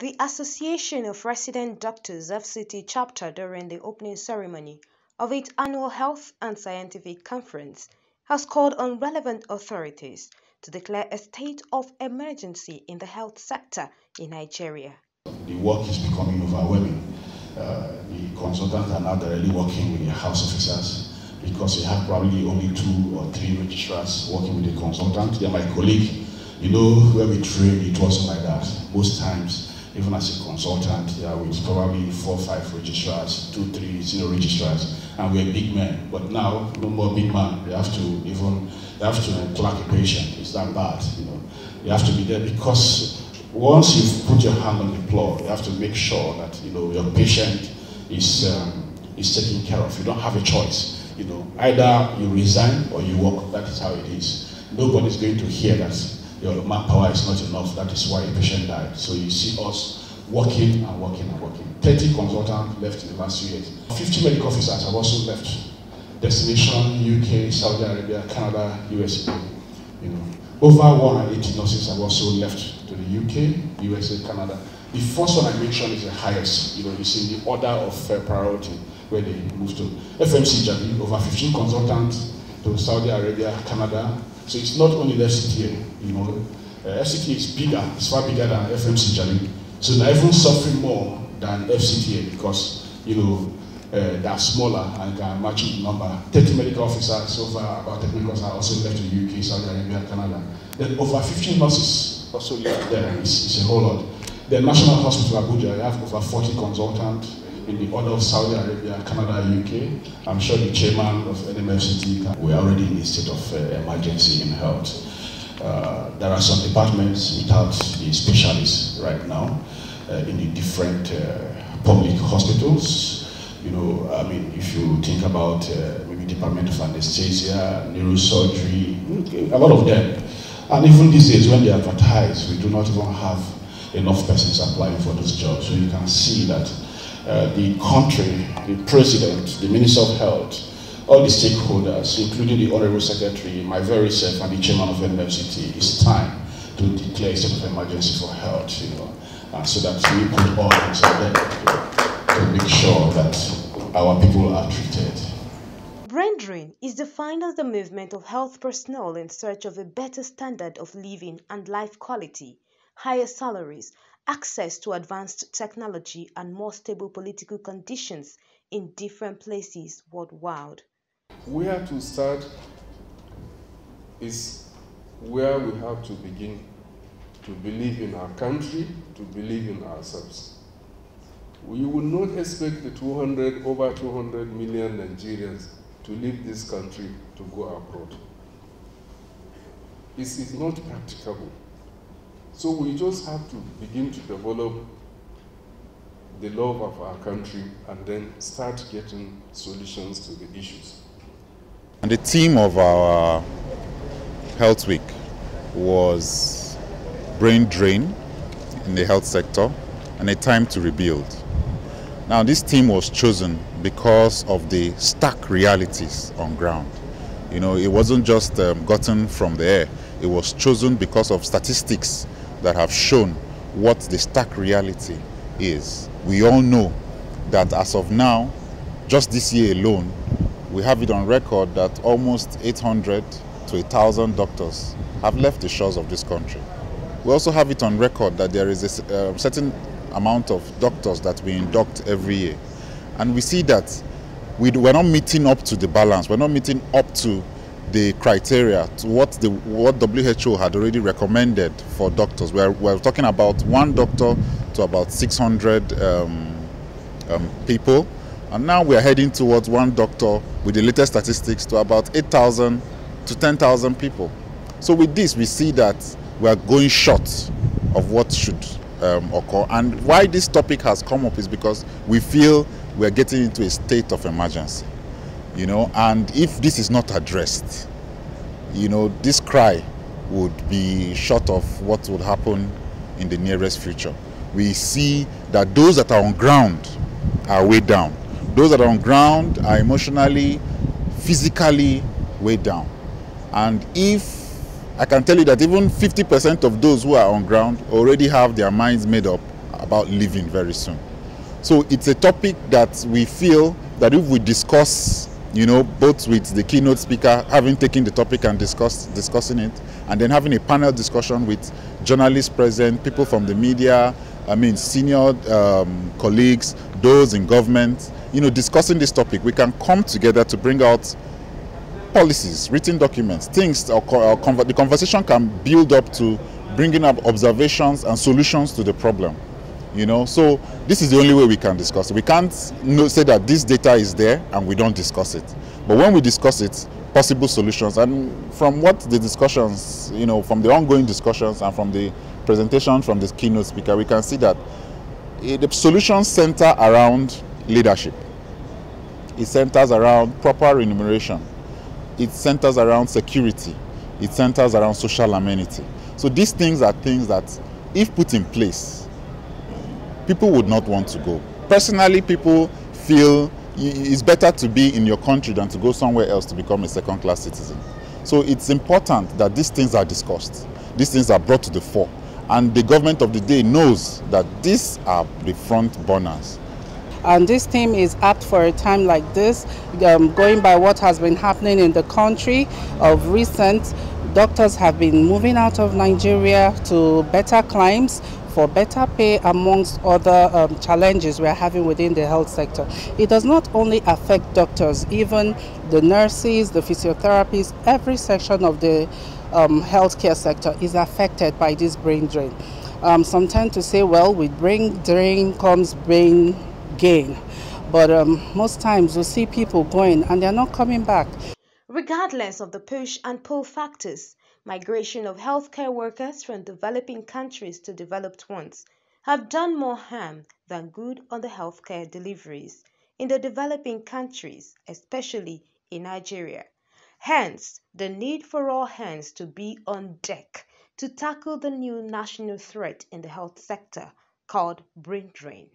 The Association of Resident Doctors FCT chapter during the opening ceremony of its annual Health and Scientific Conference has called on relevant authorities to declare a state of emergency in the health sector in Nigeria. The work is becoming overwhelming. The consultants are now directly working with the house officers because they have probably only 2 or 3 registrars working with the consultant. They are my colleague. You know, where we train, it wasn't like that. Most times, even as a consultant, with probably 4 or 5 registrars, 2, 3 senior registrars, and we're big men. But now, no more big man. They have to clerk a patient. It's that bad, you know. You have to be there because once you've put your hand on the plow, you have to make sure that your patient is taken care of. You don't have a choice. Either you resign or you walk. That is how it is. Nobody's going to hear that your manpower is not enough. That is why a patient died. So you see us working and working and working. 30 consultants left in the last 2 years. 50 medical officers have also left. Destination UK, Saudi Arabia, Canada, USA. Over 180 nurses have also left to the UK, USA, Canada. The first one I mentioned is the highest. It's in the order of priority where they move to. FMC Jabi, over 15 consultants to Saudi Arabia, Canada. So it's not only the FCTA. FCTA is bigger. It's far bigger than FMC Jabi. So they're even suffering more than FCTA because they are smaller and can match the number. 30 medical officers, over about 30 medical officers are also left to the UK, Saudi Arabia, Canada. Then over 15 nurses also left there. It's a whole lot. The National Hospital Abuja, they have over 40 consultants in the order of Saudi Arabia, Canada, UK. I'm sure the chairman of NMFCT, we are already in a state of emergency in health. There are some departments without the specialists right now in the different public hospitals. If you think about maybe Department of Anesthesia, Neurosurgery, a lot of them. And even these days when they advertise, we do not even have enough persons applying for those jobs. So you can see that the country, the president, the Minister of Health, all the stakeholders, including the Honorable Secretary, my very self, and the Chairman of NMFCT, it's time to declare a state of emergency for health, so that we put all hands on deck to make sure that our people are treated. Brain drain is defined as the movement of health personnel in search of a better standard of living and life quality, higher salaries, access to advanced technology, and more stable political conditions in different places worldwide. Where to start is where we have to begin to believe in our country, to believe in ourselves. We will not expect the over 200 million Nigerians to leave this country to go abroad. It is not practicable. So we just have to begin to develop the love of our country and then start getting solutions to the issues. And the theme of our Health Week was brain drain in the health sector and a time to rebuild. Now, this theme was chosen because of the stark realities on ground. It wasn't just gotten from the air. It was chosen because of statistics that have shown what the stark reality is. We all know that as of now, just this year alone, we have it on record that almost 800 to 1,000 doctors have left the shores of this country. We also have it on record that there is a certain amount of doctors that we induct every year. And we see that we're not meeting up to the balance, we're not meeting up to the criteria, to what WHO had already recommended for doctors. We're talking about 1 doctor to about 600 people. And now we're heading towards 1 doctor with the latest statistics to about 8,000 to 10,000 people. So with this, we see that we are going short of what should occur. And why this topic has come up is because we feel we're getting into a state of emergency. And if this is not addressed, this cry would be short of what would happen in the nearest future. We see that those that are on ground are way down. Those that are on ground are emotionally, physically way down. And if I can tell you that even 50% of those who are on ground already have their minds made up about living very soon. So it's a topic that we feel that if we discuss, both with the keynote speaker having taken the topic and discussing it, and then having a panel discussion with journalists present, people from the media, senior colleagues, those in government, discussing this topic, we can come together to bring out policies, written documents, things, the conversation can build up to bringing up observations and solutions to the problem. So this is the only way we can discuss it. We can't say that this data is there and we don't discuss it. But when we discuss it, possible solutions, and from what the discussions, from the ongoing discussions and from the presentation from the keynote speaker, we can see that the solutions center around leadership. It centers around proper remuneration. It centers around security. It centers around social amenity. So these things are things that, if put in place, people would not want to go. Personally, people feel it's better to be in your country than to go somewhere else to become a second-class citizen. So it's important that these things are discussed. These things are brought to the fore. And the government of the day knows that these are the front burners. And this team is apt for a time like this, going by what has been happening in the country of recent. Doctors have been moving out of Nigeria to better climes for better pay, amongst other challenges we are having within the health sector. It does not only affect doctors, even the nurses, the physiotherapists, every section of the healthcare sector is affected by this brain drain. Some tend to say, well, with brain drain comes brain gain. But most times we see people going and they're not coming back. Regardless of the push and pull factors, migration of healthcare workers from developing countries to developed ones have done more harm than good on the healthcare deliveries in the developing countries, especially in Nigeria. Hence, the need for all hands to be on deck to tackle the new national threat in the health sector called brain drain.